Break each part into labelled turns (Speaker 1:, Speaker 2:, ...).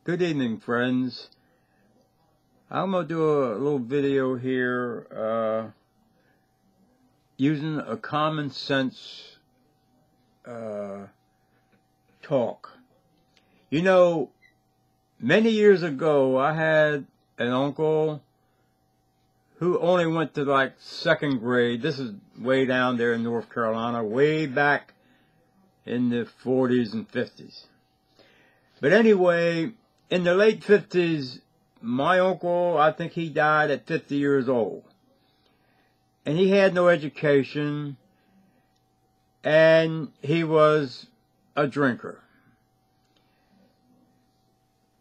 Speaker 1: Good evening, friends. I'm going to do a little video here using a common sense talk. You know, many years ago, I had an uncle who only went to like second grade. This is way down there in North Carolina, way back in the 40s and 50s. But anyway, in the late 50s, my uncle, I think he died at 50 years old. And he had no education, and he was a drinker.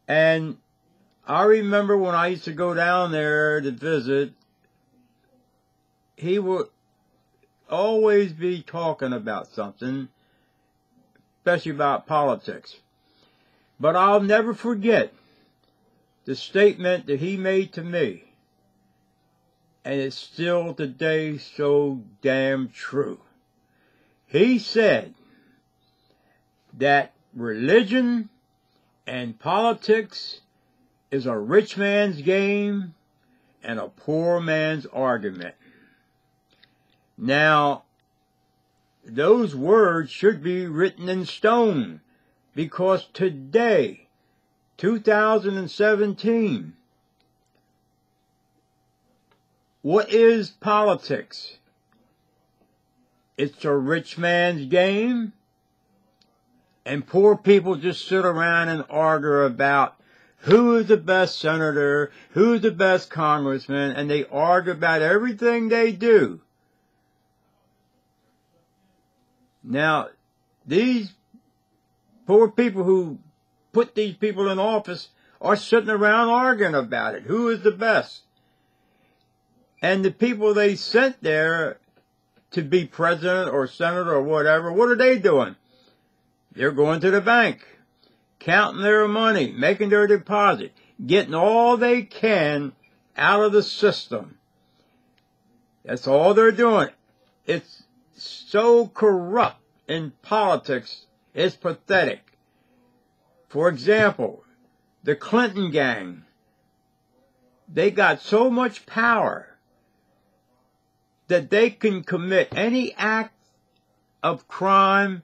Speaker 1: And I remember when I used to go down there to visit, he would always be talking about something, especially about politics. But I'll never forget the statement that he made to me. And it's still today so damn true. He said that religion and politics is a rich man's game and a poor man's argument. Now, those words should be written in stone. Because today, 2017, what is politics? It's a rich man's game, and poor people just sit around and argue about who is the best senator, who is the best congressman, and they argue about everything they do. Now, these poor people who put these people in office are sitting around arguing about it. Who is the best? And the people they sent there to be president or senator or whatever, what are they doing? They're going to the bank, counting their money, making their deposit, getting all they can out of the system. That's all they're doing. It's so corrupt in politics. It's pathetic. For example, the Clinton gang, they got so much power that they can commit any act of crime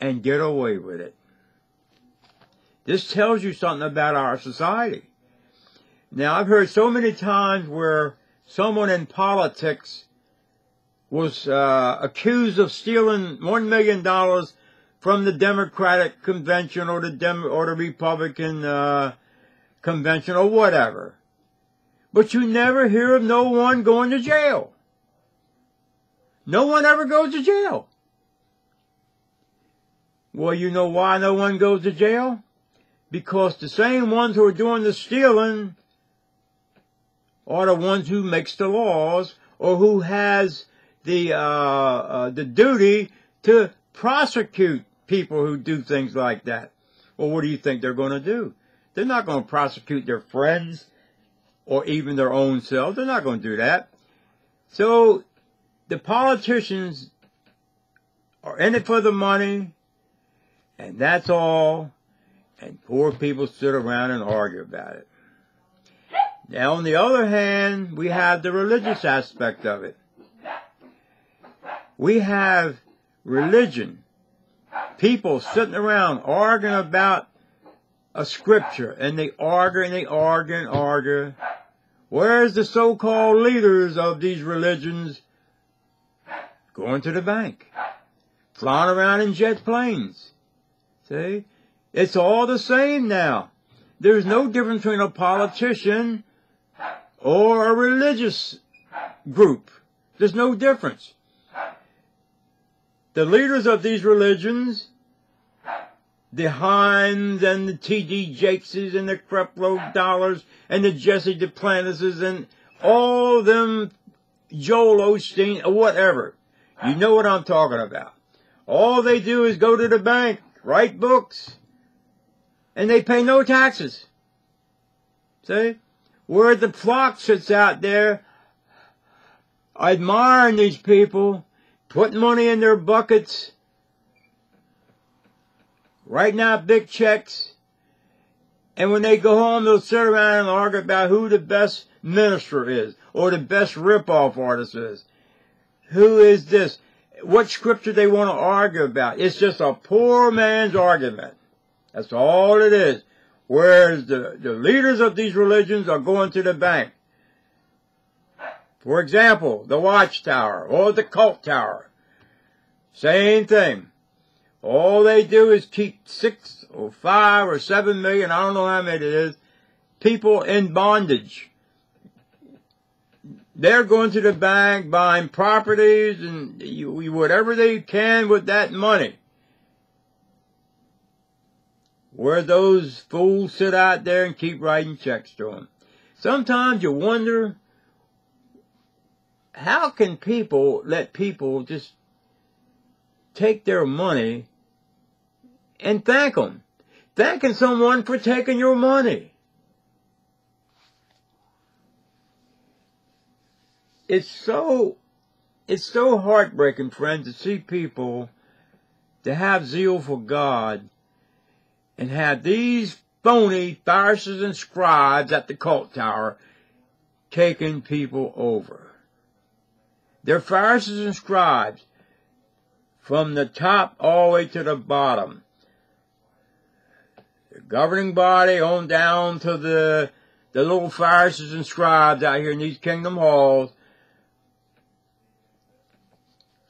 Speaker 1: and get away with it. This tells you something about our society. Now, I've heard so many times where someone in politics was accused of stealing $1 million from the Democratic convention or the Republican convention or whatever. But you never hear of no one going to jail. No one ever goes to jail. Well, you know why no one goes to jail? Because the same ones who are doing the stealing are the ones who makes the laws or who has the duty to prosecute people who do things like that. Well, what do you think they're going to do? They're not going to prosecute their friends or even their own selves. They're not going to do that. So the politicians are in it for the money, and that's all. And poor people sit around and argue about it. Now, on the other hand, we have the religious aspect of it. We have religion. People sitting around arguing about a scripture, and they argue and they argue and argue. Where's the so-called leaders of these religions? Going to the bank, flying around in jet planes. See? It's all the same now. There's no difference between a politician or a religious group. There's no difference. The leaders of these religions, the Hines and the T.D. Jakeses and the Creflo Dollars and the Jesse Duplantises and all them Joel Osteen or whatever. You know what I'm talking about. All they do is go to the bank, write books, and they pay no taxes. See? Where the flock sits out there admiring these people, putting money in their buckets, writing out big checks, And when they go home, they'll sit around and argue about who the best minister is, or the best rip-off artist is. Who is this? What scripture they want to argue about. It's just a poor man's argument. That's all it is. Whereas the leaders of these religions are going to the bank. For example, the Watchtower or the Cult Tower. Same thing. All they do is keep 6 or 5 or 7 million, I don't know how many it is, people in bondage. They're going to the bank, buying properties and whatever they can with that money. Where those fools sit out there and keep writing checks to them. Sometimes you wonder, how can people let people just take their money and thank them? Thanking someone for taking your money. It's so heartbreaking, friends, to see people to have zeal for God and have these phony Pharisees and scribes at the Cult Tower taking people over. They're Pharisees and scribes from the top all the way to the bottom. The governing body on down to the little Pharisees and scribes out here in these kingdom halls,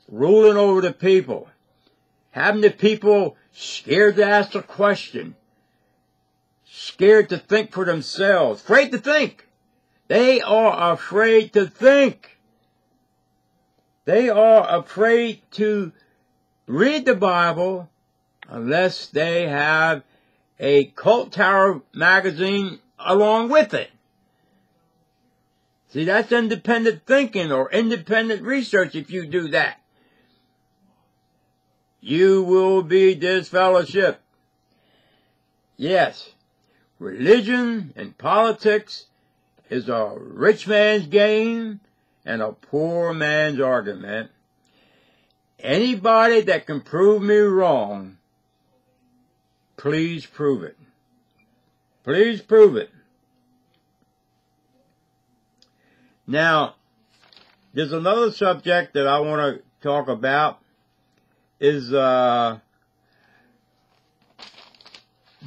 Speaker 1: ruling over the people, having the people scared to ask a question, scared to think for themselves, afraid to think. They are afraid to think. They are afraid to read the Bible unless they have a Cult Tower magazine along with it. See, that's independent thinking or independent research if you do that. You will be disfellowshipped. Yes, religion and politics is a rich man's game and a poor man's argument. Anybody that can prove me wrong, please prove it. Please prove it. Now, there's another subject that I want to talk about. Is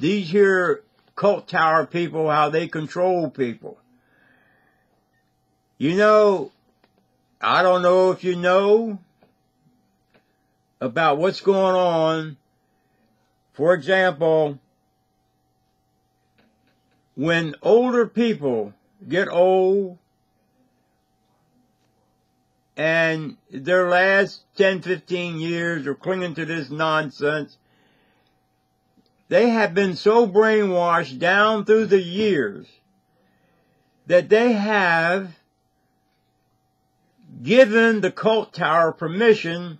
Speaker 1: these here Cult Tower people, how they control people. You know, I don't know if you know about what's going on. For example, when older people get old and their last 10, 15 years are clinging to this nonsense, they have been so brainwashed down through the years that they have given the Cult Tower permission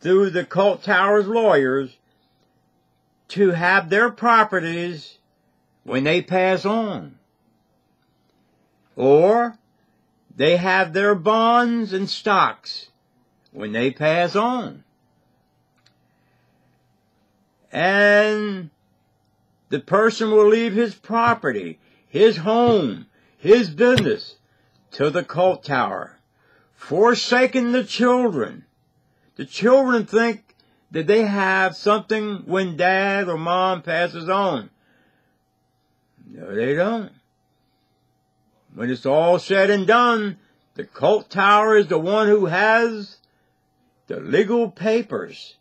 Speaker 1: through the Cult Tower's lawyers to have their properties when they pass on. Or they have their bonds and stocks when they pass on. And the person will leave his property, his home, his business to the Cult Tower, forsaking the children. The children think that they have something when dad or mom passes on. No, they don't. When it's all said and done, the Cult Tower is the one who has the legal papers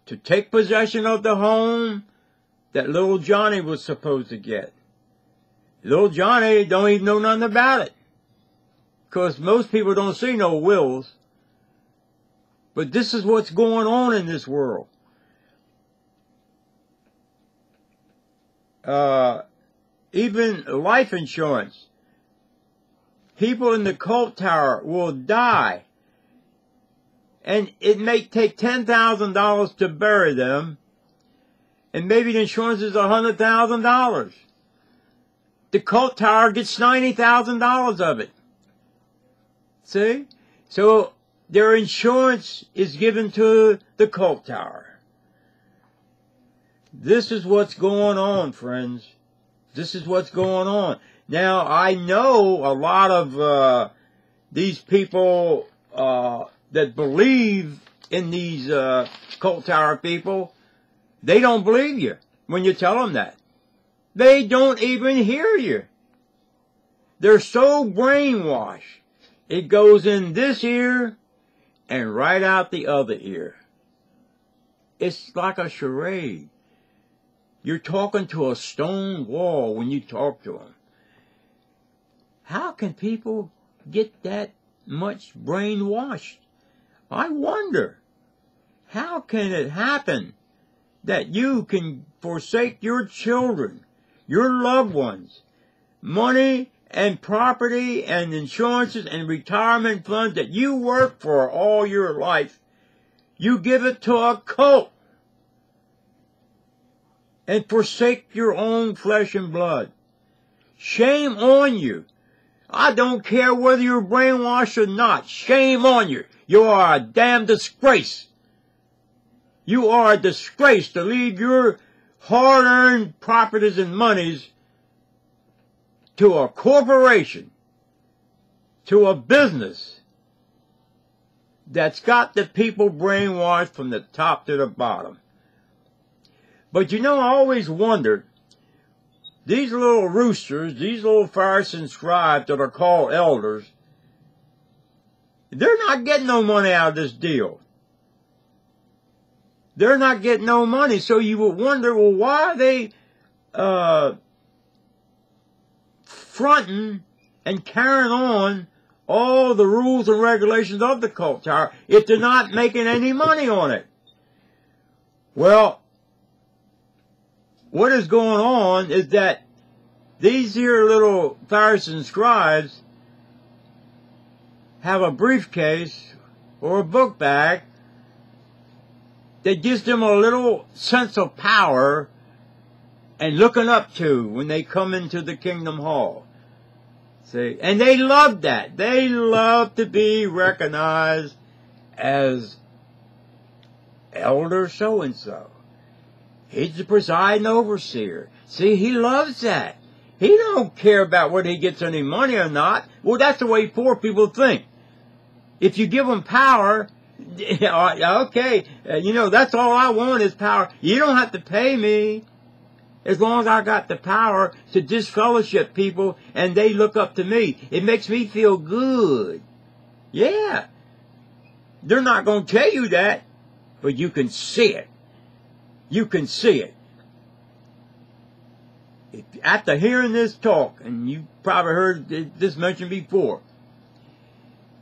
Speaker 1: to take possession of the home that little Johnny was supposed to get. Little Johnny don't even know nothing about it, because most people don't see no wills. But this is what's going on in this world. Even life insurance. People in the Cult Tower will die, and it may take $10,000 to bury them, and maybe the insurance is $100,000. The Cult Tower gets $90,000 of it. See? So their insurance is given to the Cult Tower. This is what's going on, friends. This is what's going on. Now, I know a lot of these people that believe in these cult tower people, they don't believe you when you tell them that. They don't even hear you. They're so brainwashed. It goes in this ear and right out the other ear. It's like a charade. You're talking to a stone wall when you talk to them. How can people get that much brainwashed? I wonder, how can it happen that you can forsake your children, your loved ones, money and property and insurances and retirement funds that you work for all your life? You give it to a cult and forsake your own flesh and blood. Shame on you. I don't care whether you're brainwashed or not. Shame on you. You are a damn disgrace. You are a disgrace to leave your hard-earned properties and monies to a corporation, to a business that's got the people brainwashed from the top to the bottom. But you know, I always wondered, these little roosters, these little Pharisee scribes that are called elders, they're not getting no money out of this deal. They're not getting no money. So you would wonder, well, why are they fronting and carrying on all the rules and regulations of the cult tower if they're not making any money on it? Well, what is going on is that these here little Pharisees and scribes have a briefcase or a book bag that gives them a little sense of power and looking up to when they come into the kingdom hall. See? And they love that. They love to be recognized as elder so-and-so. He's the presiding overseer. See, he loves that. He don't care about whether he gets any money or not. Well, that's the way poor people think. If you give them power, okay, that's all I want is power. You don't have to pay me. As long as I got the power to disfellowship people and they look up to me, it makes me feel good. Yeah. They're not going to tell you that, but you can see it. You can see it. After hearing this talk, and you probably heard this mentioned before,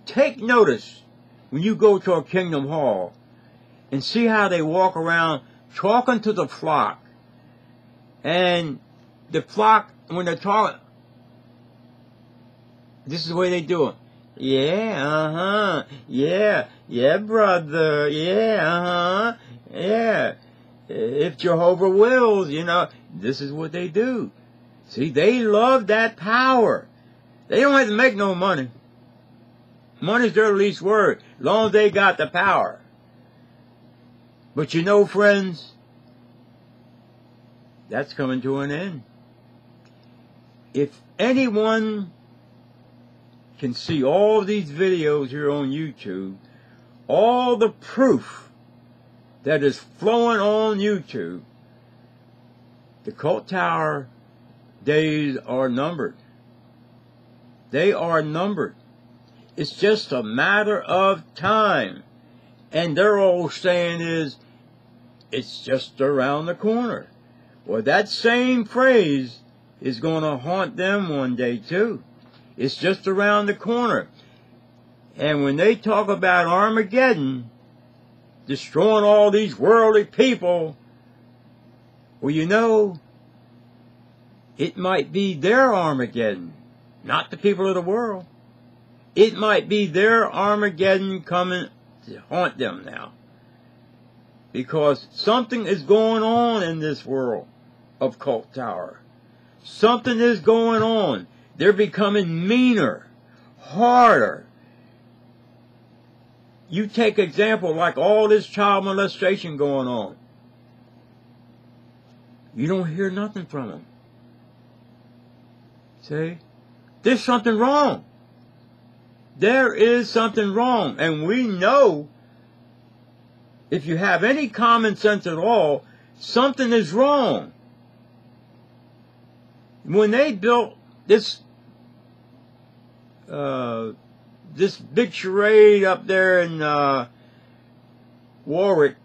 Speaker 1: take notice when you go to a kingdom hall and see how they walk around talking to the flock. And the flock, when they're talking, this is the way they do it. Yeah, yeah, brother, yeah, yeah. If Jehovah wills, this is what they do. See, they love that power. They don't have to make no money. Money's their least word, as long as they got the power. But friends, that's coming to an end. If anyone can see all these videos here on YouTube, all the proof that is flowing on YouTube, the cult tower days are numbered. They are numbered. It's just a matter of time. And their old saying is, it's just around the corner. Well, that same phrase is going to haunt them one day too. It's just around the corner. And when they talk about Armageddon, destroying all these worldly people, well, it might be their Armageddon, not the people of the world. It might be their Armageddon coming to haunt them now. Because something is going on in this world of cult tower. Something is going on. They're becoming meaner, harder. You take example like all this child molestation going on. You don't hear nothing from them. See? There's something wrong. There is something wrong. And we know, if you have any common sense at all, something is wrong. When they built this big charade up there in Warwick,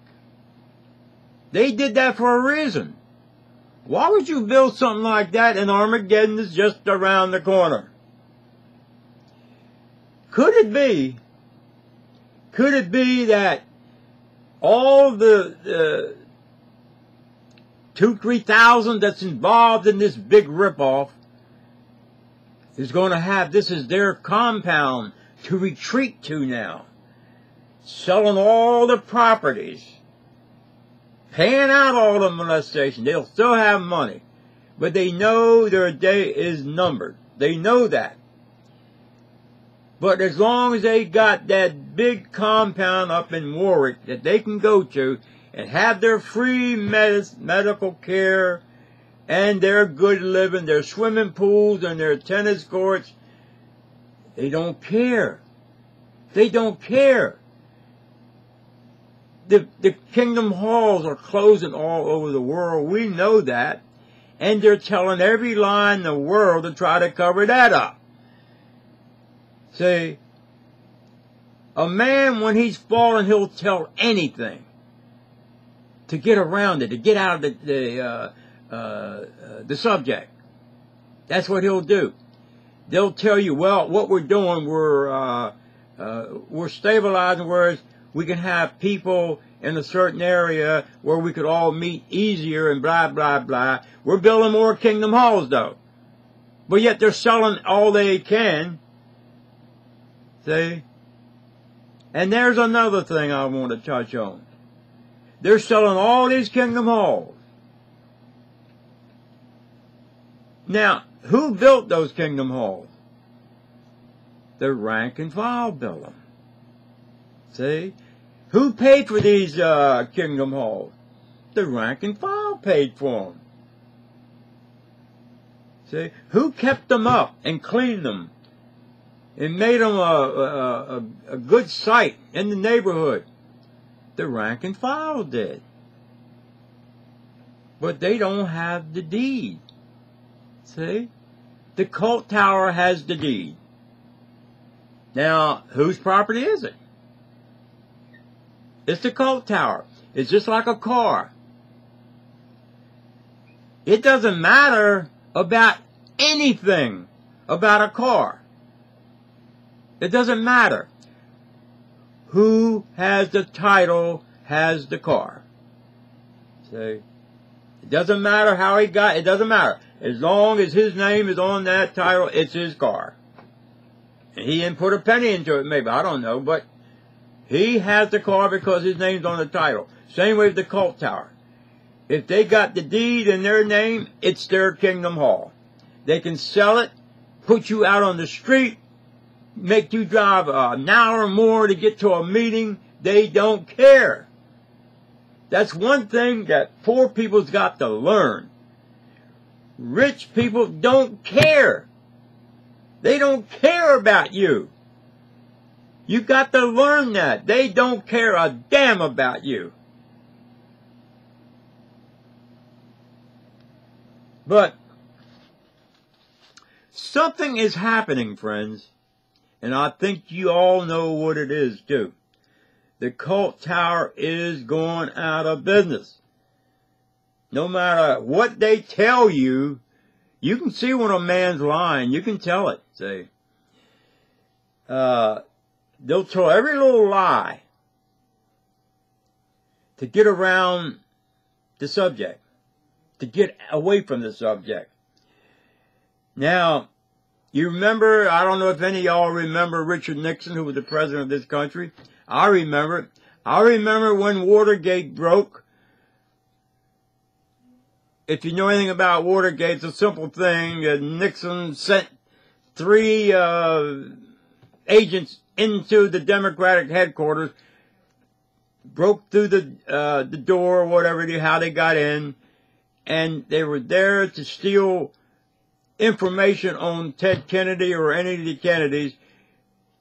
Speaker 1: they did that for a reason. Why would you build something like that and Armageddon is just around the corner? Could it be that all the 2,000-3,000 that's involved in this big ripoff is going to have this as their compound to retreat to now, selling all the properties, paying out all the molestation? They'll still have money, but they know their day is numbered. They know that. But as long as they got that big compound up in Warwick that they can go to and have their free medical care and their good living, their swimming pools and their tennis courts, they don't care. They don't care. The Kingdom Halls are closing all over the world. We know that. And they're telling every lie in the world to try to cover that up. See, a man, when he's fallen, he'll tell anything to get around it, to get out of the subject. That's what he'll do. They'll tell you, well, what we're doing, we're stabilizing, whereas we can have people in a certain area where we could all meet easier and blah, blah, blah. We're building more Kingdom Halls, though. But yet they're selling all they can. See? And there's another thing I want to touch on. They're selling all these Kingdom Halls. Now, who built those Kingdom Halls? The rank and file built them. See? Who paid for these Kingdom Halls? The rank and file paid for them. See? Who kept them up and cleaned them and made them a good sight in the neighborhood? The rank and file did. But they don't have the deed. See? The cult tower has the deed. Now, whose property is it? It's the cult tower. It's just like a car. It doesn't matter about anything about a car. It doesn't matter. Who has the title has the car. See? It doesn't matter how he got it. It doesn't matter. As long as his name is on that title, it's his car. And he didn't put a penny into it, maybe. I don't know. But he has the car because his name's on the title. Same way with the cult tower. If they got the deed in their name, it's their Kingdom Hall. They can sell it, put you out on the street, make you drive an hour or more to get to a meeting. They don't care. That's one thing that poor people's got to learn. Rich people don't care. They don't care about you. You got to learn that. They don't care a damn about you. But something is happening, friends, and I think you all know what it is, too. The cult tower is going out of business. No matter what they tell you, you can see when a man's lying. You can tell it, see. They'll tell every little lie to get around the subject, to get away from the subject. Now, you remember, I don't know if any of y'all remember Richard Nixon, who was the president of this country. I remember it. I remember when Watergate broke. If you know anything about Watergate, it's a simple thing. Nixon sent 3 agents into the Democratic headquarters, broke through the door, whatever, how they got in, and they were there to steal information on Ted Kennedy or any of the Kennedys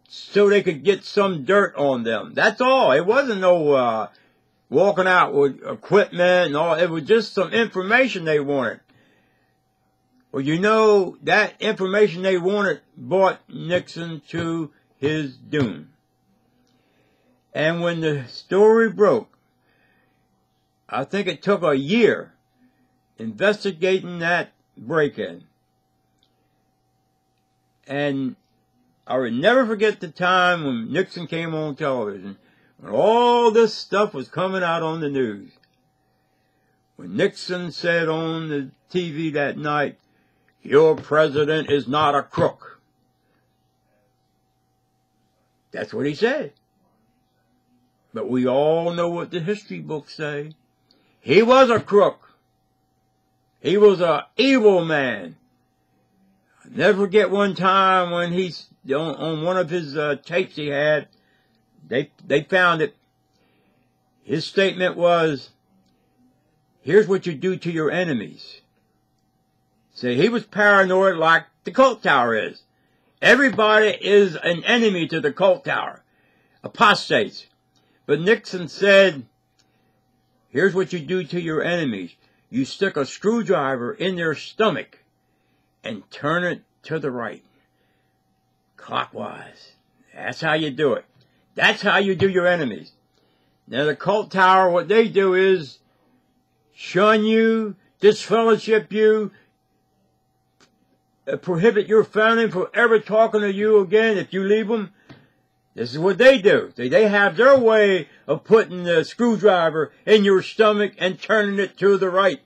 Speaker 1: so they could get some dirt on them. That's all. It wasn't no walking out with equipment and all. It was just some information they wanted. Well, you know, that information they wanted brought Nixon to his doom. And when the story broke, I think it took a year investigating that break-in. And I would never forget the time when Nixon came on television, when all this stuff was coming out on the news. When Nixon said on the TV that night, "Your president is not a crook." That's what he said. But we all know what the history books say. He was a crook. He was an evil man. I'll never forget one time when he's on one of his tapes he had, they found it. His statement was, "Here's what you do to your enemies." See, he was paranoid like the cult tower is. Everybody is an enemy to the cult tower. Apostates. But Nixon said, "Here's what you do to your enemies. You stick a screwdriver in their stomach and turn it to the right. Clockwise. That's how you do it. That's how you do your enemies." Now the cult tower, what they do is shun you, disfellowship you, prohibit your family from ever talking to you again if you leave them. This is what they do. They have their way of putting the screwdriver in your stomach and turning it to the right.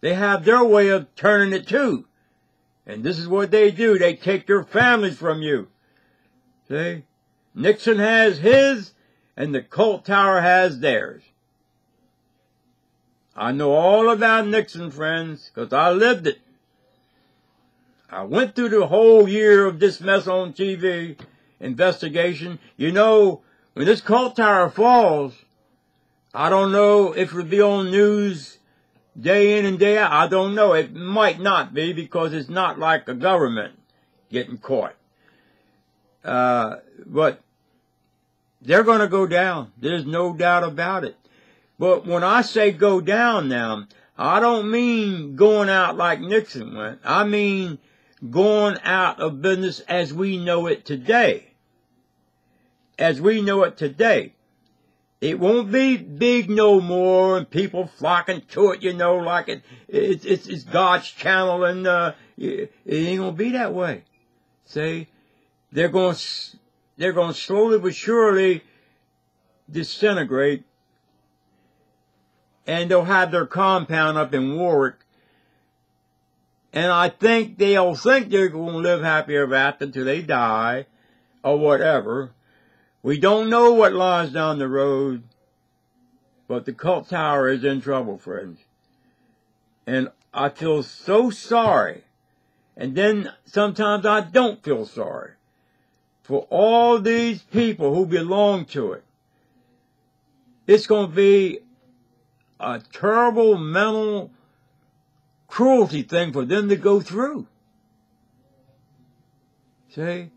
Speaker 1: They have their way of turning it too. And this is what they do. They take your families from you. See? Nixon has his, and the cult tower has theirs. I know all about Nixon, friends, because I lived it. I went through the whole year of this mess on TV investigation. You know, when this cult tower falls, I don't know if it'll be on news day in and day out. I don't know. It might not be because it's not like a government getting caught. But they're going to go down. There's no doubt about it. But when I say go down now, I don't mean going out like Nixon went. I mean going out of business as we know it today. As we know it today. It won't be big no more and people flocking to it, you know, like it's God's channel, and it ain't going to be that way. See, they're going to slowly but surely disintegrate, and they'll have their compound up in Warwick. And I think they'll think they're going to live happy ever after until they die or whatever. We don't know what lies down the road, but the cult tower is in trouble, friends. And I feel so sorry. And then sometimes I don't feel sorry for all these people who belong to it. It's going to be a terrible mental cruelty thing for them to go through. See?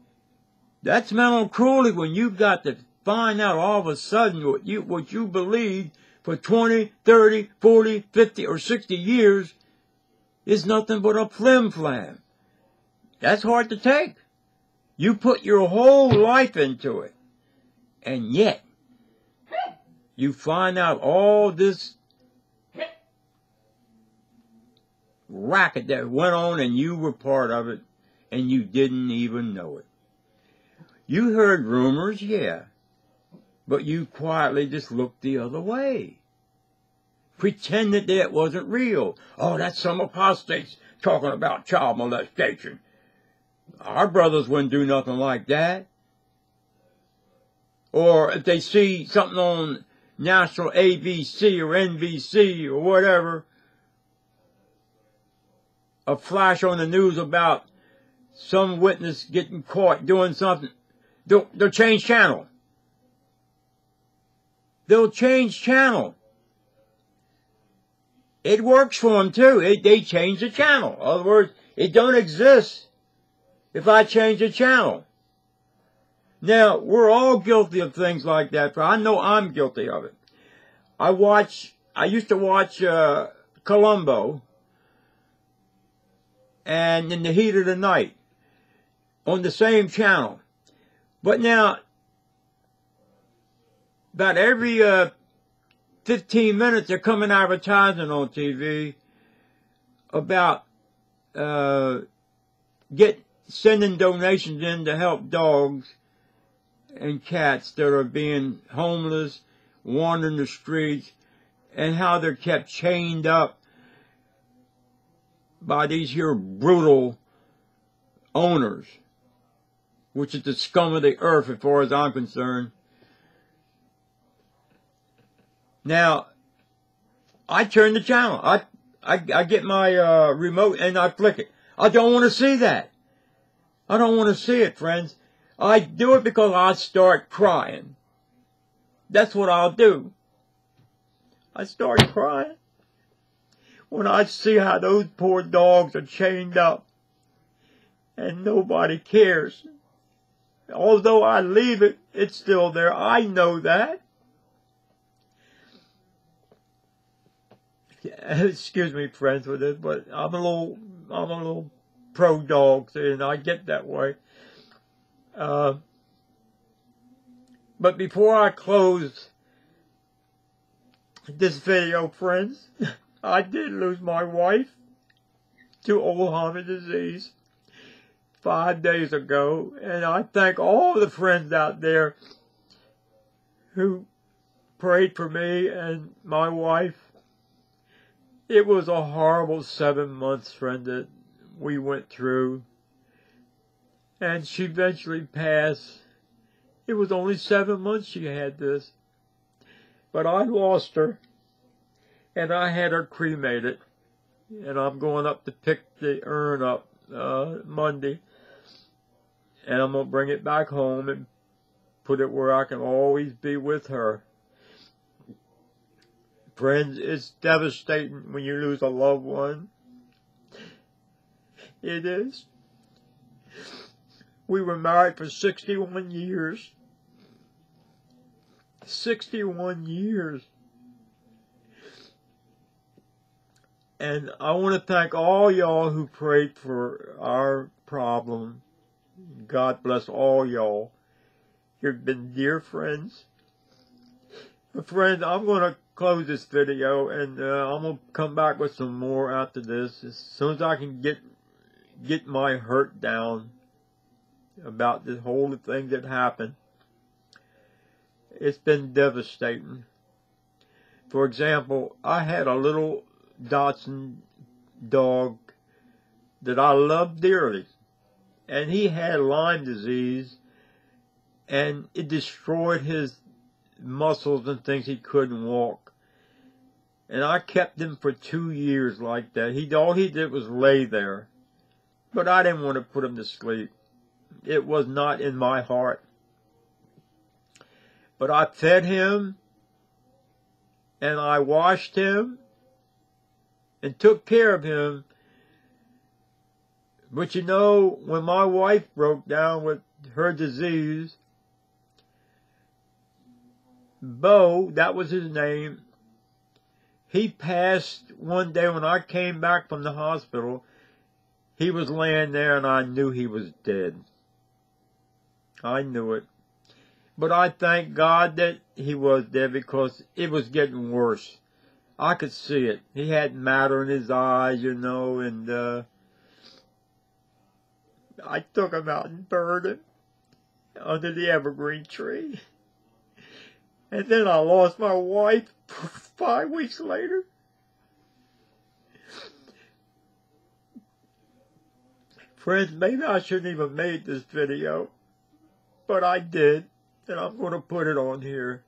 Speaker 1: That's mental cruelty when you've got to find out all of a sudden what you believed for 20, 30, 40, 50, or 60 years is nothing but a flim-flam. That's hard to take. You put your whole life into it. And yet, you find out all this racket that went on and you were part of it and you didn't even know it. You heard rumors, yeah, but you quietly just looked the other way. Pretended that it wasn't real. Oh, that's some apostates talking about child molestation. Our brothers wouldn't do nothing like that. Or if they see something on national ABC or NBC or whatever, a flash on the news about some witness getting caught doing something, they'll change channel. They'll change channel. it works for them too. They change the channel. In other words, it don't exist if I change the channel. Now, we're all guilty of things like that. I know I'm guilty of it. I used to watch Columbo and In the Heat of the Night on the same channel. But now, about every 15 minutes, they're coming advertising on TV about sending donations in to help dogs and cats that are being homeless, wandering the streets, and how they're kept chained up by these here brutal owners, which is the scum of the earth as far as I'm concerned. Now, I turn the channel. I get my remote and I flick it. I don't want to see that. I don't want to see it, friends. I do it because I start crying. That's what I'll do. I start crying when I see how those poor dogs are chained up and nobody cares. Although I leave it, it's still there. I know that. Excuse me, friends, with this, but I'm a little pro dogs, and I get that way. But before I close this video, friends, I did lose my wife to Alzheimer's disease 5 days ago, and I thank all the friends out there who prayed for me and my wife. It was a horrible 7 months, friend, that we went through, and she eventually passed. It was only 7 months she had this, but I lost her, and I had her cremated, and I'm going up to pick the urn up Monday, and I'm going to bring it back home and put it where I can always be with her. Friends, it's devastating when you lose a loved one. It is. We were married for 61 years. 61 years. And I want to thank all y'all who prayed for our problem. God bless all y'all. You've been dear friends. But friends, I'm going to close this video, and I'm going to come back with some more after this as soon as I can get my hurt down about this whole thing that happened. It's been devastating. For example, I had a little Dachshund dog that I loved dearly, and he had Lyme disease, and it destroyed his muscles and things. He couldn't walk, and I kept him for 2 years like that. All he did was lay there, but I didn't want to put him to sleep. It was not in my heart. But I fed him, and I washed him, and took care of him. But you know, when my wife broke down with her disease, Bo, that was his name, he passed one day when I came back from the hospital. He was laying there, and I knew he was dead. I knew it. But I thank God that he was dead, because it was getting worse. I could see it. He had matter in his eyes, you know, and I took him out and buried him under the evergreen tree. And then I lost my wife 5 weeks later. Friends, maybe I shouldn't even made this video, but I did, and I'm going to put it on here.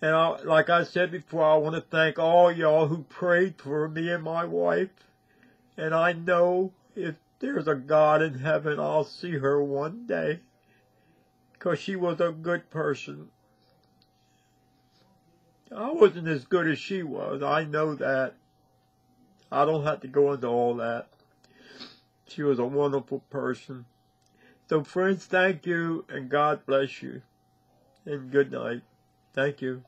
Speaker 1: And like I said before, I want to thank all y'all who prayed for me and my wife. And I know if there's a God in heaven, I'll see her one day, because she was a good person. I wasn't as good as she was. I know that. I don't have to go into all that. She was a wonderful person. So friends, thank you, and God bless you. And good night. Thank you.